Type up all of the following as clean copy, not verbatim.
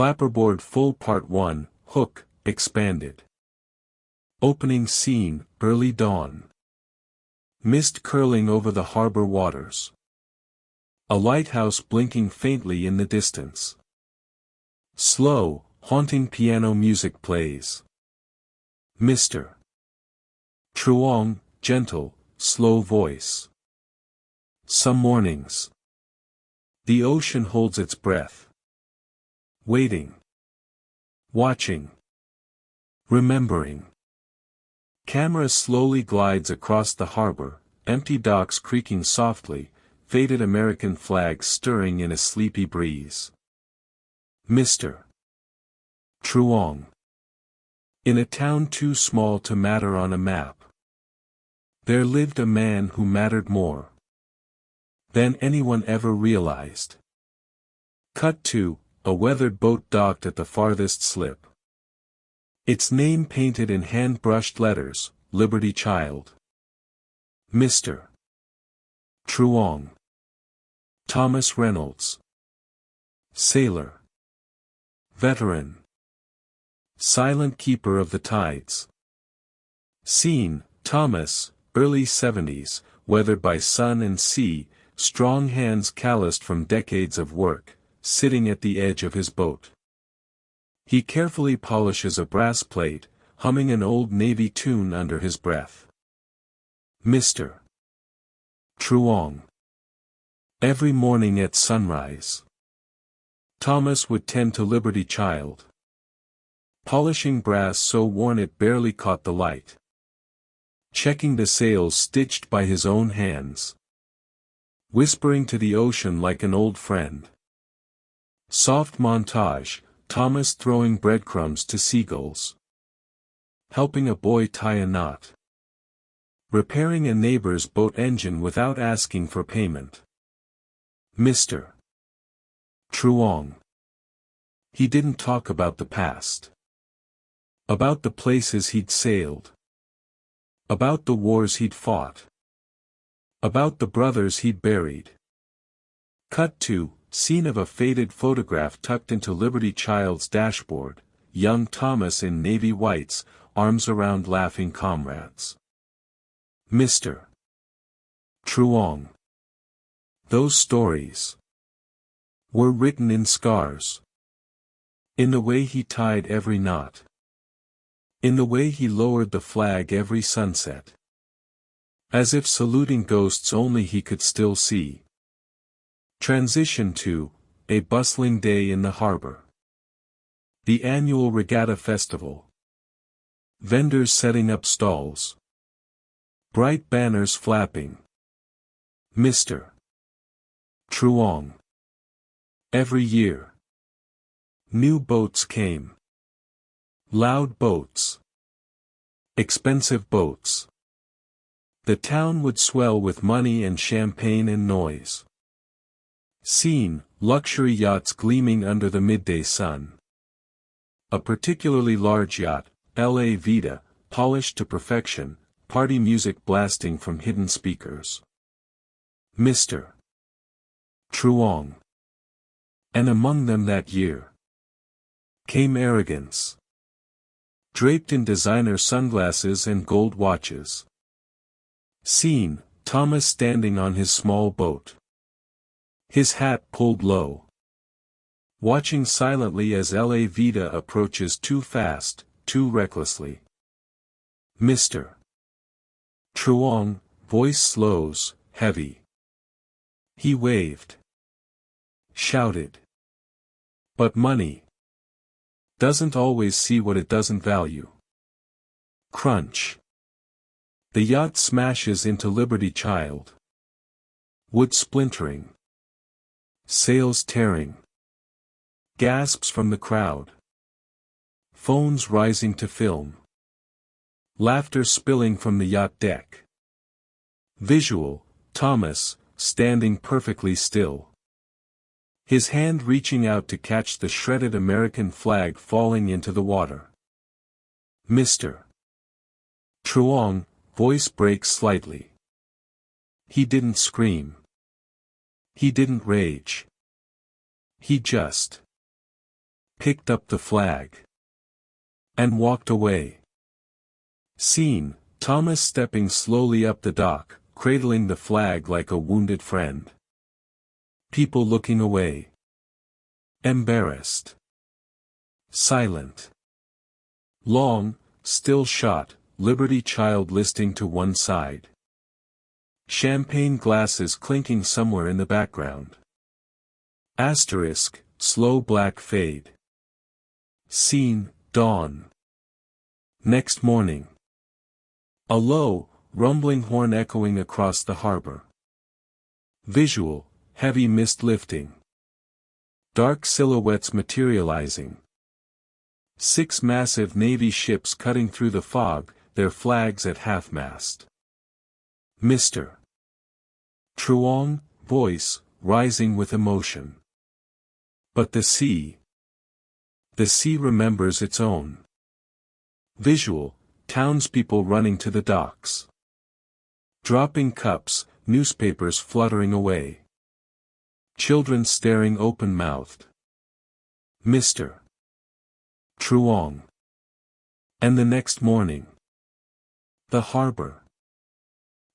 Clapperboard Full Part 1, Hook, Expanded. Opening Scene, Early Dawn. Mist curling over the harbor waters. A lighthouse blinking faintly in the distance. Slow, haunting piano music plays. Mr. Truong, gentle, slow voice. Some mornings. The ocean holds its breath. Waiting. Watching. Remembering. Camera slowly glides across the harbor, empty docks creaking softly, faded American flags stirring in a sleepy breeze. Mr. Truong. In a town too small to matter on a map. There lived a man who mattered more than anyone ever realized. Cut to, a weathered boat docked at the farthest slip. Its name painted in hand-brushed letters, Liberty Child. Mr. Truong. Thomas Reynolds. Sailor. Veteran. Silent keeper of the tides. Scene, Thomas, early 70s, weathered by sun and sea, strong hands calloused from decades of work, sitting at the edge of his boat. He carefully polishes a brass plate, humming an old Navy tune under his breath. Mr. Truong. Every morning at sunrise, Thomas would tend to Liberty Child, polishing brass so worn it barely caught the light, checking the sails stitched by his own hands, whispering to the ocean like an old friend. Soft montage, Thomas throwing breadcrumbs to seagulls, helping a boy tie a knot, repairing a neighbor's boat engine without asking for payment. Mr. Truong. He didn't talk about the past. About the places he'd sailed. About the wars he'd fought. About the brothers he'd buried. Cut to, scene of a faded photograph tucked into Liberty Child's dashboard, young Thomas in navy whites, arms around laughing comrades. Mr. Truong. Those stories were written in scars. In the way he tied every knot. In the way he lowered the flag every sunset. As if saluting ghosts only he could still see. Transition to, a bustling day in the harbor. The annual regatta festival. Vendors setting up stalls. Bright banners flapping. Mr. Truong. Every year. New boats came. Loud boats. Expensive boats. The town would swell with money and champagne and noise. Scene, luxury yachts gleaming under the midday sun. A particularly large yacht, L.A. Vita, polished to perfection, party music blasting from hidden speakers. Mr. Truong. And among them that year came arrogance. Draped in designer sunglasses and gold watches. Scene, Thomas standing on his small boat. His hat pulled low. Watching silently as L.A. Vita approaches too fast, too recklessly. Mr. Truong, voice slows, heavy. He waved. Shouted. But money doesn't always see what it doesn't value. Crunch. The yacht smashes into Liberty Child. Wood splintering. Sails tearing. Gasps from the crowd. Phones rising to film. Laughter spilling from the yacht deck. Visual, Thomas, standing perfectly still. His hand reaching out to catch the shredded American flag falling into the water. Mr. Truong, voice breaks slightly. He didn't scream. He didn't rage. He just picked up the flag, and walked away. Scene, Thomas stepping slowly up the dock, cradling the flag like a wounded friend. People looking away. Embarrassed. Silent. Long, still shot, Liberty Child listing to one side. Champagne glasses clinking somewhere in the background. Asterisk, slow black fade. Scene, dawn. Next morning. A low, rumbling horn echoing across the harbor. Visual, heavy mist lifting. Dark silhouettes materializing. 6 massive Navy ships cutting through the fog, their flags at half-mast. Mr. Truong, voice, rising with emotion. But the sea. The sea remembers its own. Visual, townspeople running to the docks. Dropping cups, newspapers fluttering away. Children staring open-mouthed. Mr. Truong. And the next morning. The harbor.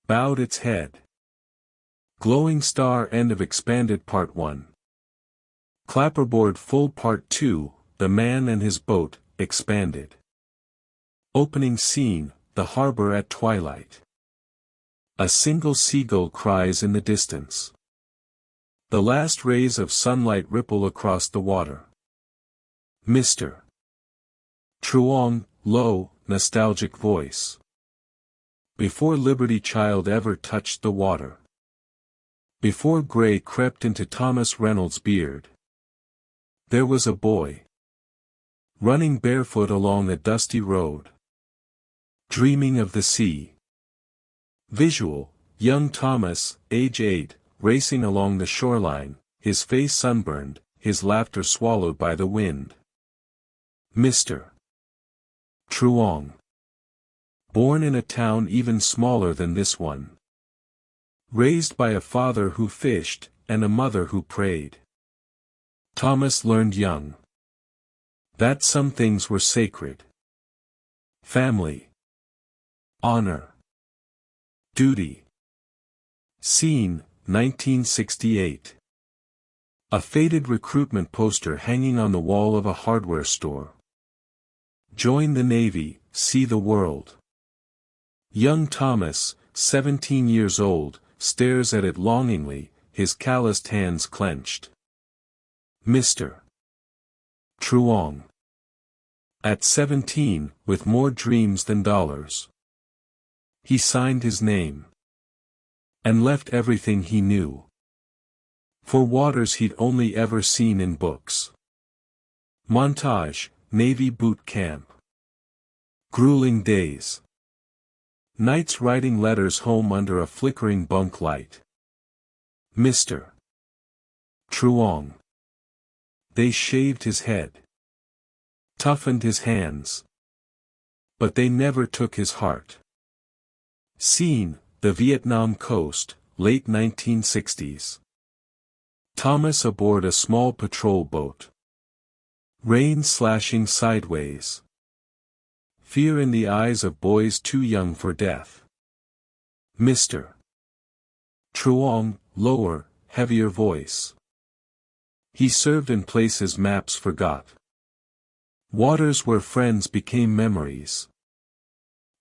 Bowed its head. Glowing star end of expanded part 1. Clapperboard full part 2, the man and his boat, expanded. Opening scene, the harbor at twilight. A single seagull cries in the distance. The last rays of sunlight ripple across the water. Mr. Truong, low, nostalgic voice. Before Liberty Child ever touched the water. Before gray crept into Thomas Reynolds' beard. There was a boy. Running barefoot along a dusty road. Dreaming of the sea. Visual, young Thomas, age 8, racing along the shoreline, his face sunburned, his laughter swallowed by the wind. Mr. Truong. Born in a town even smaller than this one. Raised by a father who fished, and a mother who prayed. Thomas learned young. That some things were sacred. Family. Honor. Duty. Scene, 1968. A faded recruitment poster hanging on the wall of a hardware store. Join the Navy, see the world. Young Thomas, 17 years old, stares at it longingly, his calloused hands clenched. Mr. Truong. At 17, with more dreams than dollars. He signed his name. And left everything he knew. For waters he'd only ever seen in books. Montage, Navy boot camp. Grueling days. Nights writing letters home under a flickering bunk light. Mr. Truong. They shaved his head. Toughened his hands. But they never took his heart. Scene, the Vietnam coast, late 1960s. Thomas aboard a small patrol boat. Rain slashing sideways. Fear in the eyes of boys too young for death. Mr. Truong, lower, heavier voice. He served in places maps forgot. Waters where friends became memories.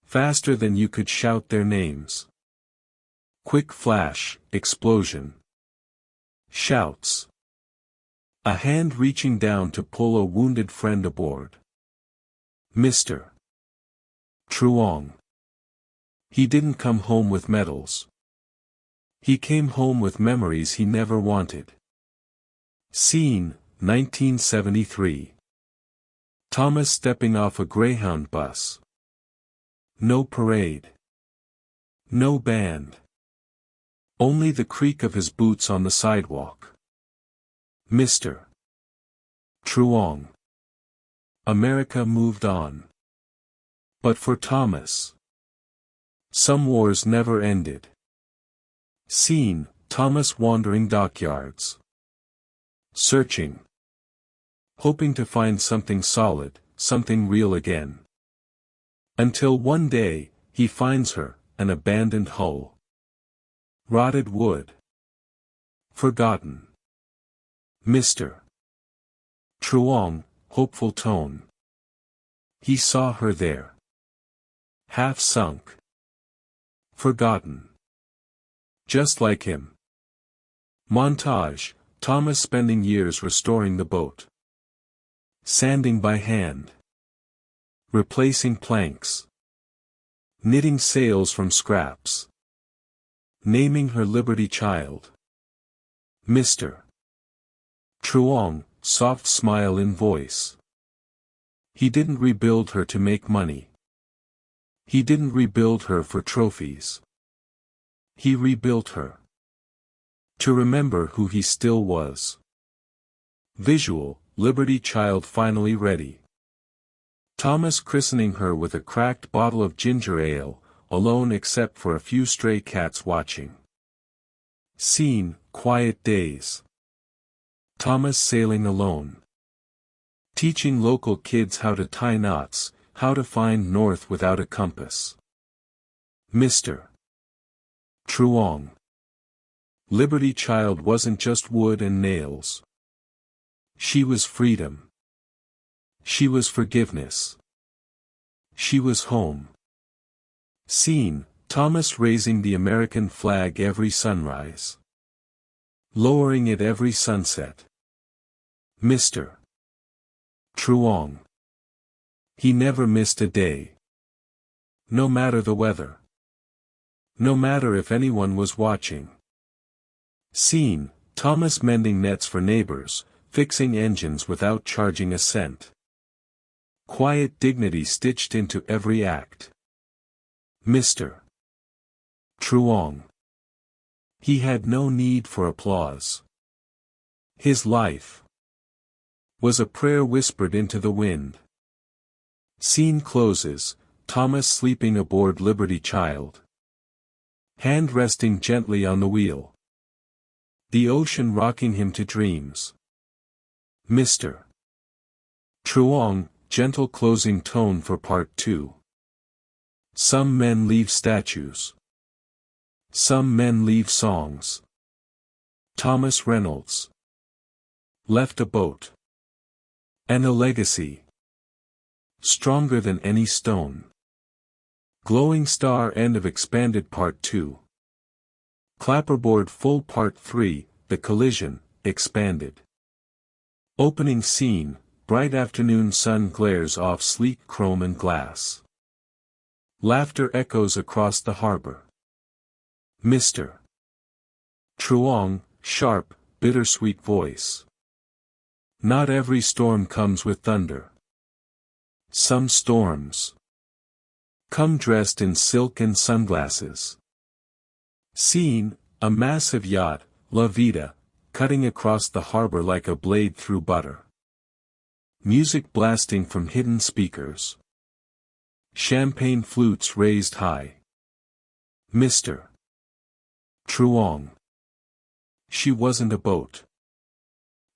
Faster than you could shout their names. Quick flash, explosion. Shouts. A hand reaching down to pull a wounded friend aboard. Mr. Truong. He didn't come home with medals. He came home with memories he never wanted. Scene, 1973. Thomas stepping off a Greyhound bus. No parade. No band. Only the creak of his boots on the sidewalk. Mr. Truong. America moved on. But for Thomas, some wars never ended. Scene, Thomas wandering dockyards. Searching. hoping to find something solid, something real again. Until one day, he finds her, an abandoned hull. Rotted wood. Forgotten. Mr. Truong, hopeful tone. He saw her there. Half sunk. Forgotten. Just like him. Montage, Thomas spending years restoring the boat. Sanding by hand. Replacing planks. Knitting sails from scraps. Naming her Liberty Child. Mr. Truong, soft smile in voice. He didn't rebuild her to make money. He didn't rebuild her for trophies. He rebuilt her to remember who he still was. Visual, Liberty Child finally ready. Thomas christening her with a cracked bottle of ginger ale, alone except for a few stray cats watching. Scene, quiet days. Thomas sailing alone. Teaching local kids how to tie knots, how to find north without a compass. Mr. Truong. Liberty Child wasn't just wood and nails. She was freedom. She was forgiveness. She was home. Scene, Thomas raising the American flag every sunrise. Lowering it every sunset. Mr. Truong. He never missed a day. No matter the weather. No matter if anyone was watching. Scene, Thomas mending nets for neighbors, fixing engines without charging a cent. Quiet dignity stitched into every act. Mr. Truong. He had no need for applause. His life was a prayer whispered into the wind. Scene closes, Thomas sleeping aboard Liberty Child. Hand resting gently on the wheel. The ocean rocking him to dreams. Mr. Truong, gentle closing tone for part 2. Some men leave statues. Some men leave songs. Thomas Reynolds. Left a boat. And a legacy. Stronger than any stone. Glowing star end of expanded part 2. Clapperboard full part 3, the collision, expanded. Opening scene, bright afternoon sun glares off sleek chrome and glass. Laughter echoes across the harbor. Mr. Truong, sharp, bittersweet voice. Not every storm comes with thunder. Some storms come dressed in silk and sunglasses. Scene, a massive yacht, La Vida, cutting across the harbor like a blade through butter. Music blasting from hidden speakers. Champagne flutes raised high. Mr. Truong. She wasn't a boat.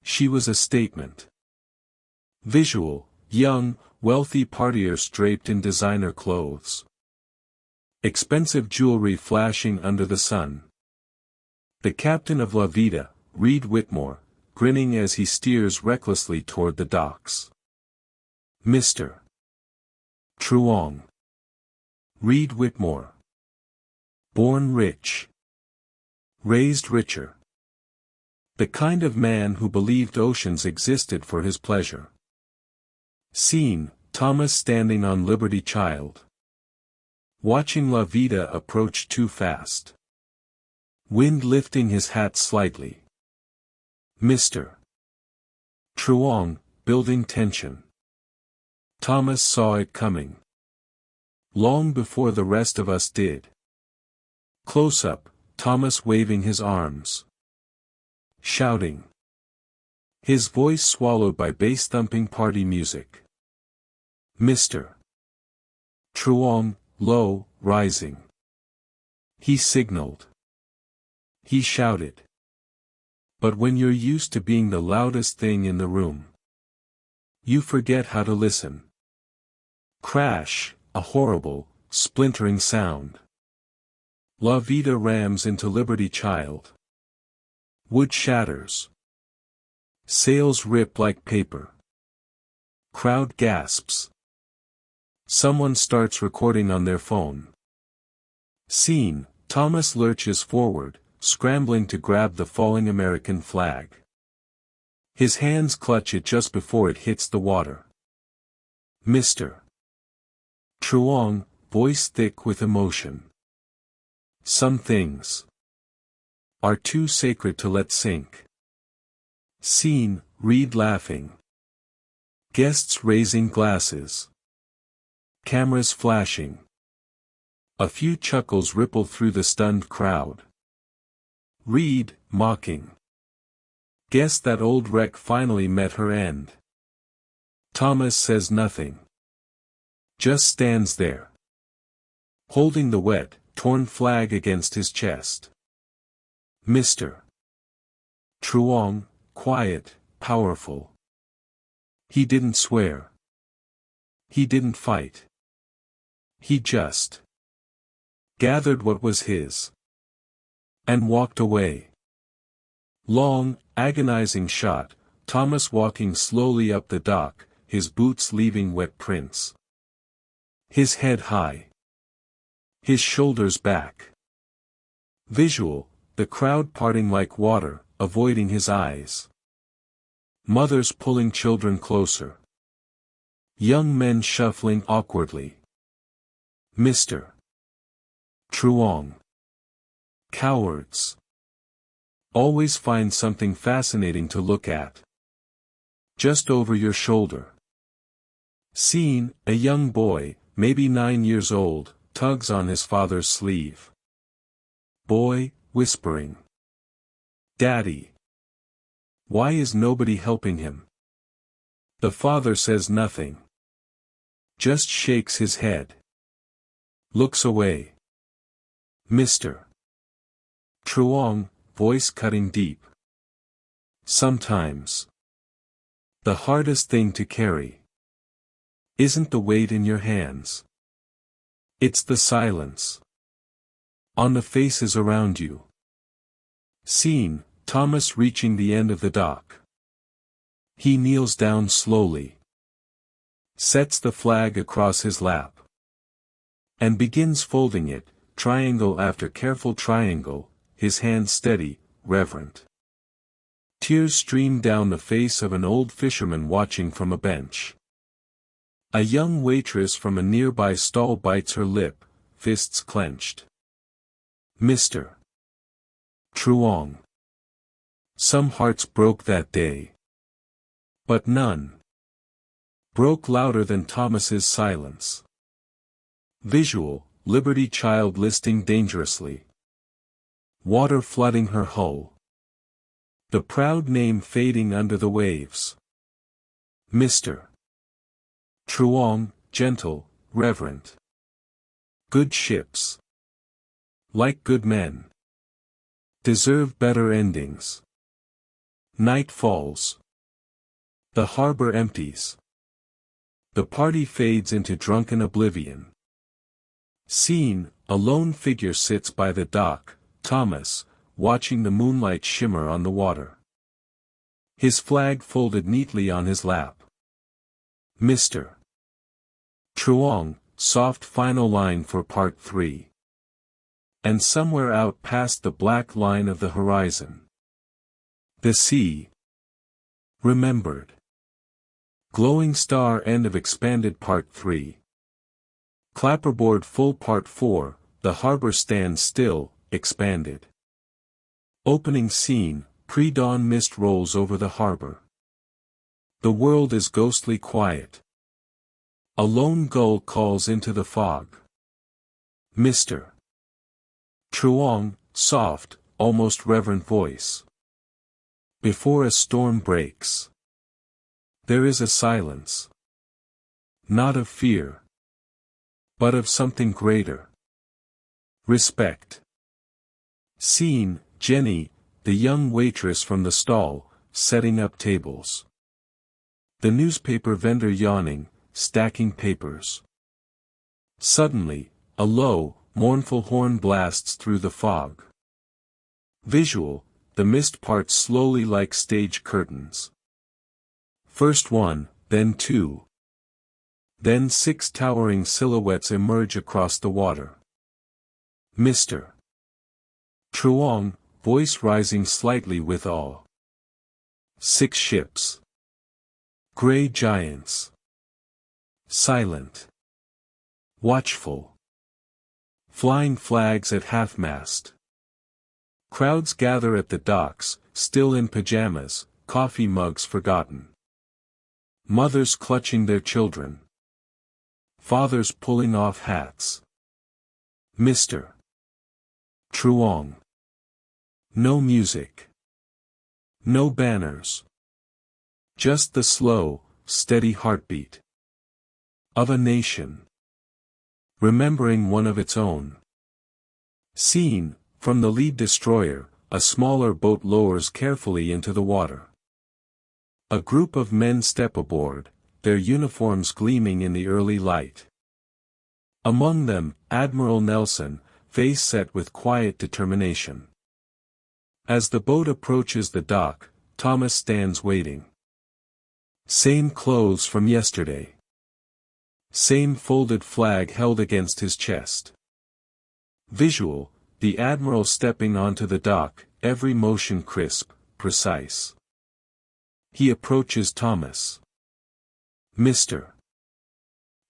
She was a statement. Visual, young, wealthy partiers draped in designer clothes. Expensive jewelry flashing under the sun. The captain of La Vida, Reed Whitmore, grinning as he steers recklessly toward the docks. Mr. Truong. Reed Whitmore. Born rich. Raised richer. The kind of man who believed oceans existed for his pleasure. Scene, Thomas standing on Liberty Child. Watching La Vida approach too fast. Wind lifting his hat slightly. Mr. Truong, building tension. Thomas saw it coming. Long before the rest of us did. Close up, Thomas waving his arms. Shouting. His voice swallowed by bass-thumping party music. Mr. Truong, low, rising. He signaled. He shouted. But when you're used to being the loudest thing in the room. You forget how to listen. Crash, a horrible, splintering sound. La Vida rams into Liberty Child. Wood shatters. Sails rip like paper. Crowd gasps. Someone starts recording on their phone. Scene, Thomas lurches forward, scrambling to grab the falling American flag. His hands clutch it just before it hits the water. Mr. Truong, voice thick with emotion. Some things are too sacred to let sink. Scene, Reed laughing. Guests raising glasses. Cameras flashing. A few chuckles ripple through the stunned crowd. Reed, mocking. Guess that old wreck finally met her end. Thomas says nothing. Just stands there, holding the wet, torn flag against his chest. Mr. Truong, quiet, powerful. He didn't swear. He didn't fight. He just gathered what was his and walked away. Long, agonizing shot, Thomas walking slowly up the dock, his boots leaving wet prints. His head high. His shoulders back. Visual, the crowd parting like water, avoiding his eyes. Mothers pulling children closer. Young men shuffling awkwardly. Mr. Truong. Cowards. Always find something fascinating to look at. Just over your shoulder. Scene, a young boy, maybe 9 years old, tugs on his father's sleeve. Boy, whispering. Daddy. Why is nobody helping him? The father says nothing. Just shakes his head. Looks away. Mr. Truong, voice cutting deep. Sometimes the hardest thing to carry isn't the weight in your hands. It's the silence on the faces around you. Scene, Thomas reaching the end of the dock. He kneels down slowly. Sets the flag across his lap. And begins folding it, triangle after careful triangle, his hand steady, reverent. Tears stream down the face of an old fisherman watching from a bench. A young waitress from a nearby stall bites her lip, fists clenched. Mr. Truong. Some hearts broke that day. But none broke louder than Thomas's silence. Visual, Liberty Child listing dangerously. Water flooding her hull. The proud name fading under the waves. Mr. Truong, gentle, reverent. Good ships, like good men, deserve better endings. Night falls. The harbor empties. The party fades into drunken oblivion. Scene, a lone figure sits by the dock, Thomas, watching the moonlight shimmer on the water. His flag folded neatly on his lap. Mr. Truong, soft final line for part 3. And somewhere out past the black line of the horizon. The sea. Remembered. Glowing star end of expanded part 3. Clapperboard full part 4, the harbor stands still, expanded. Opening scene, pre-dawn mist rolls over the harbor. The world is ghostly quiet. A lone gull calls into the fog. Mr. Truong, soft, almost reverent voice. Before a storm breaks. There is a silence. Not of fear. But of something greater. Respect. Scene, Jenny, the young waitress from the stall, setting up tables. The newspaper vendor yawning, stacking papers. Suddenly, a low, mournful horn blasts through the fog. Visual, the mist parts slowly like stage curtains. First one, then two. Then 6 towering silhouettes emerge across the water. Mr. Truong, voice rising slightly with awe. 6 ships. Grey giants. Silent. Watchful. Flying flags at half-mast. Crowds gather at the docks, still in pajamas, coffee mugs forgotten. Mothers clutching their children. Fathers pulling off hats. Mr. Truong. No music. No banners. Just the slow, steady heartbeat of a nation, remembering one of its own. Seen, from the lead destroyer, a smaller boat lowers carefully into the water. A group of men step aboard, their uniforms gleaming in the early light. Among them, Admiral Nelson, face set with quiet determination. As the boat approaches the dock, Thomas stands waiting. Same clothes from yesterday. Same folded flag held against his chest. Visual, the Admiral stepping onto the dock, every motion crisp, precise. He approaches Thomas. Mr.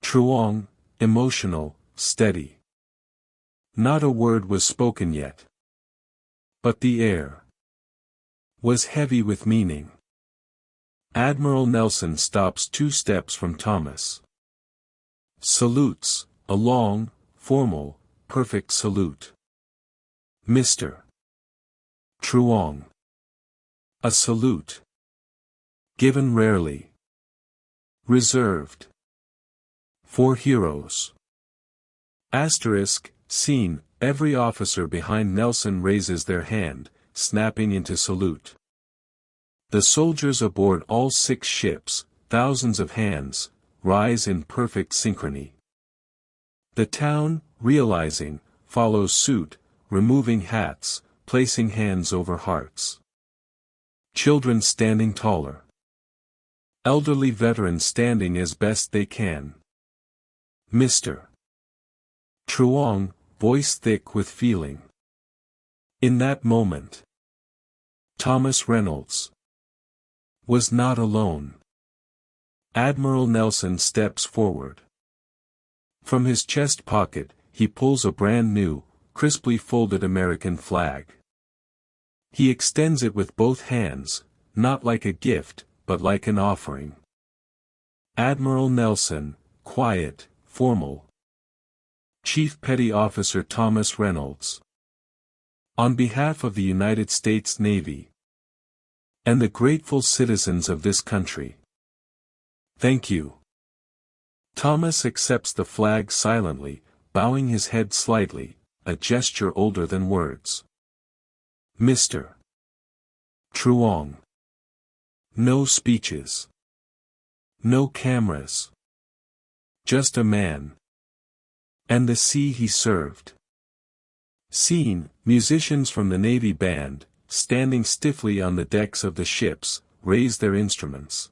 Truong, emotional, steady. Not a word was spoken yet. But the air was heavy with meaning. Admiral Nelson stops 2 steps from Thomas. Salutes, a long, formal, perfect salute. Mr. Truong. A salute. Given rarely. Reserved. For heroes. Asterisk, scene, every officer behind Nelson raises their hand, snapping into salute. The soldiers aboard all 6 ships, thousands of hands, rise in perfect synchrony. The town, realizing, follows suit, removing hats, placing hands over hearts. Children standing taller. Elderly veterans standing as best they can. Mr. Truong, voice thick with feeling. In that moment, Thomas Reynolds was not alone. Admiral Nelson steps forward. From his chest pocket, he pulls a brand new, crisply folded American flag. He extends it with both hands, not like a gift, but like an offering. Admiral Nelson, quiet, formal. Chief Petty Officer Thomas Reynolds. On behalf of the United States Navy and the grateful citizens of this country. Thank you. Thomas accepts the flag silently, bowing his head slightly, a gesture older than words. Mr. Truong. No speeches. No cameras. Just a man. And the sea he served. Scene, musicians from the Navy band, standing stiffly on the decks of the ships, raise their instruments.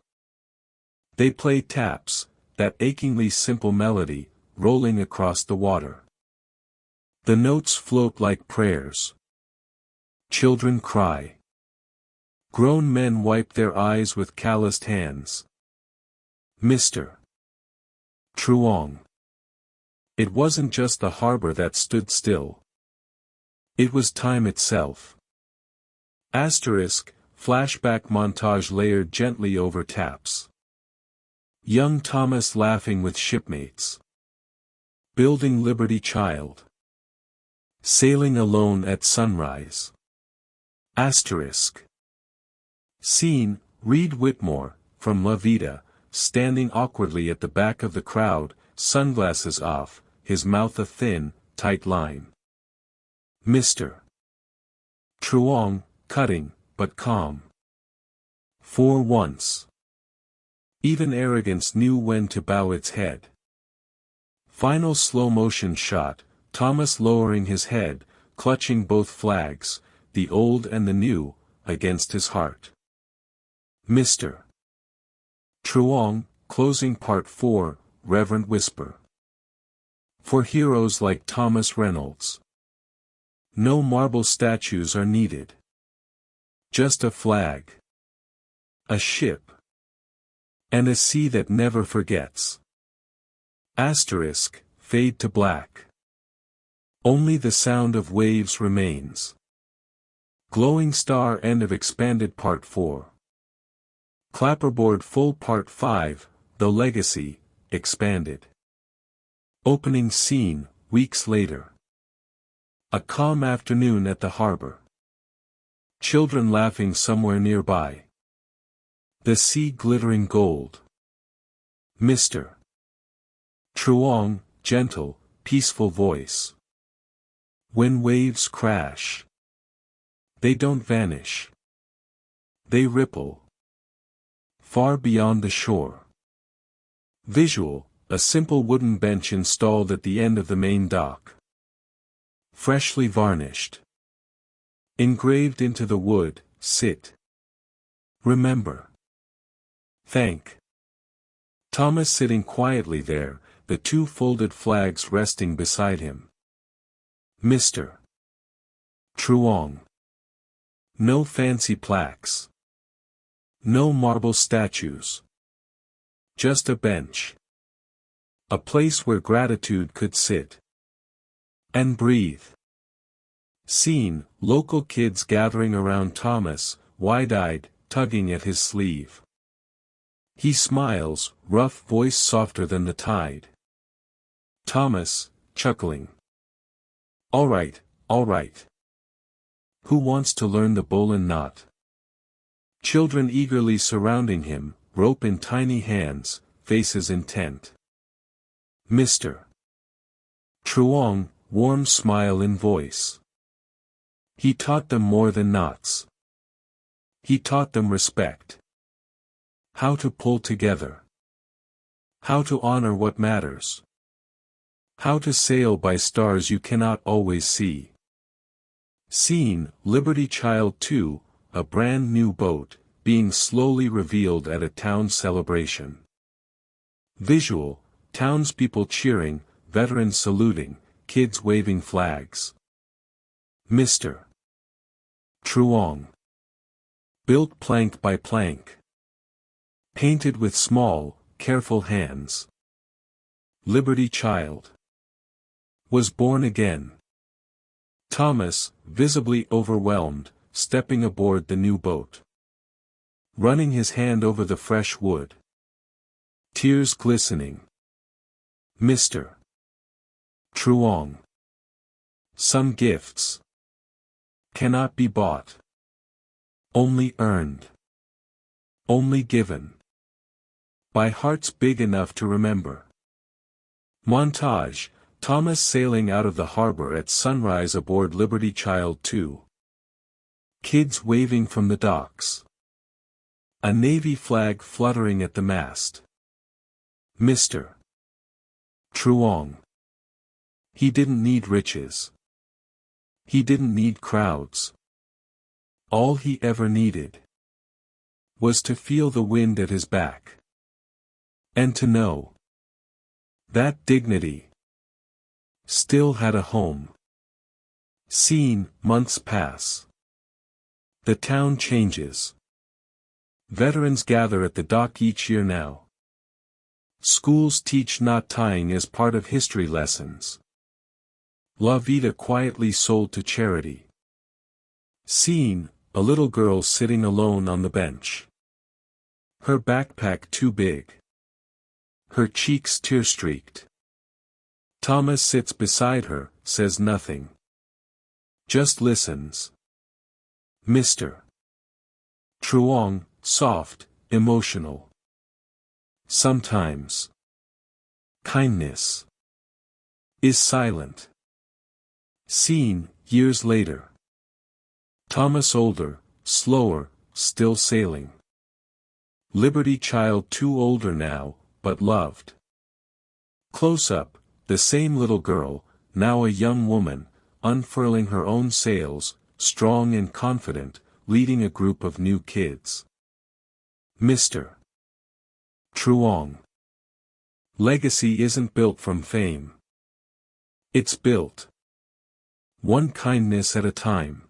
They play taps, that achingly simple melody, rolling across the water. The notes float like prayers. Children cry. Grown men wipe their eyes with calloused hands. Mr. Truong. It wasn't just the harbor that stood still. It was time itself. Asterisk, flashback montage layered gently over taps. Young Thomas laughing with shipmates. Building Liberty Child. Sailing alone at sunrise. Asterisk. Scene, Reed Whitmore, from La Vida, standing awkwardly at the back of the crowd, sunglasses off, his mouth a thin, tight line. Mr. Truong, cutting, but calm. For once. Even arrogance knew when to bow its head. Final slow-motion shot, Thomas lowering his head, clutching both flags, the old and the new, against his heart. Mr. Truong, closing part 4, reverent whisper. For heroes like Thomas Reynolds, no marble statues are needed. Just a flag, a ship, and a sea that never forgets. Asterisk, fade to black. Only the sound of waves remains. Glowing star, end of expanded part 4. Clapperboard full part 5, The Legacy, expanded. Opening scene, weeks later. A calm afternoon at the harbor. Children laughing somewhere nearby. The sea glittering gold. Mr. Truong, gentle, peaceful voice. When waves crash, they don't vanish. They ripple. Far beyond the shore. Visual, a simple wooden bench installed at the end of the main dock. Freshly varnished. Engraved into the wood, sit. Remember. Thank. Thomas sitting quietly there, the two folded flags resting beside him. Mr. Truong. No fancy plaques. No marble statues. Just a bench. A place where gratitude could sit. And breathe. Scene, local kids gathering around Thomas, wide-eyed, tugging at his sleeve. He smiles, rough voice softer than the tide. Thomas, chuckling. All right, all right. Who wants to learn the bowline knot? Children eagerly surrounding him, rope in tiny hands, faces intent. Mr. Truong, warm smile in voice. He taught them more than knots. He taught them respect. How to pull together. How to honor what matters. How to sail by stars you cannot always see. Scene, Liberty Child 2, a brand new boat, being slowly revealed at a town celebration. Visual, townspeople cheering, veterans saluting, kids waving flags. Mr. Truong. Built plank by plank. Painted with small, careful hands. Liberty Child. Was born again. Thomas, visibly overwhelmed, stepping aboard the new boat. Running his hand over the fresh wood. Tears glistening. Mr. Truong. Some gifts cannot be bought. Only earned. Only given. By hearts big enough to remember. Montage, Thomas sailing out of the harbor at sunrise aboard Liberty Child 2. Kids waving from the docks. A Navy flag fluttering at the mast. Mr. Truong. He didn't need riches. He didn't need crowds. All he ever needed was to feel the wind at his back. And to know that dignity still had a home. Scene, months pass. The town changes. Veterans gather at the dock each year now. Schools teach knot tying as part of history lessons. La Vida quietly sold to charity. Scene, a little girl sitting alone on the bench. Her backpack too big. Her cheeks tear-streaked. Thomas sits beside her, says nothing. Just listens. Mr. Truong, soft, emotional. Sometimes. Kindness. Is silent. Scene, years later. Thomas older, slower, still sailing. Liberty child too older now, but loved. Close up, the same little girl, now a young woman, unfurling her own sails, strong and confident, leading a group of new kids. Mr. Truong. Legacy isn't built from fame. It's built one kindness at a time.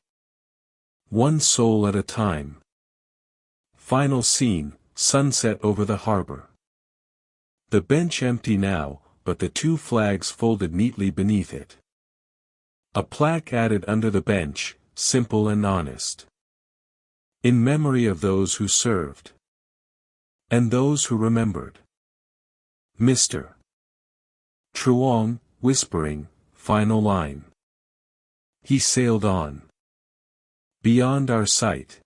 One soul at a time. Final scene, sunset over the harbor. The bench empty now, but the two flags folded neatly beneath it. A plaque added under the bench, simple and honest. In memory of those who served. And those who remembered. Mr. Truong, whispering, final line. He sailed on. Beyond our sight.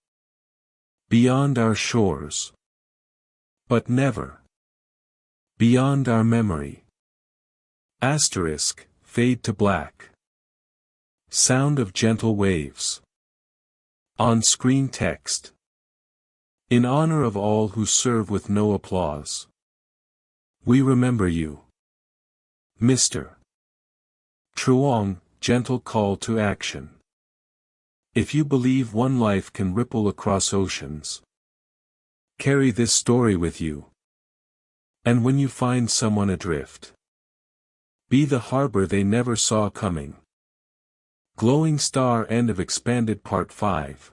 Beyond our shores. But never. Beyond our memory. Asterisk, fade to black. Sound of gentle waves. On-screen text. In honor of all who serve with no applause. We remember you. Mr. Truong, gentle call to action. If you believe one life can ripple across oceans, carry this story with you. And when you find someone adrift, be the harbor they never saw coming. Glowing star. End of expanded part 5.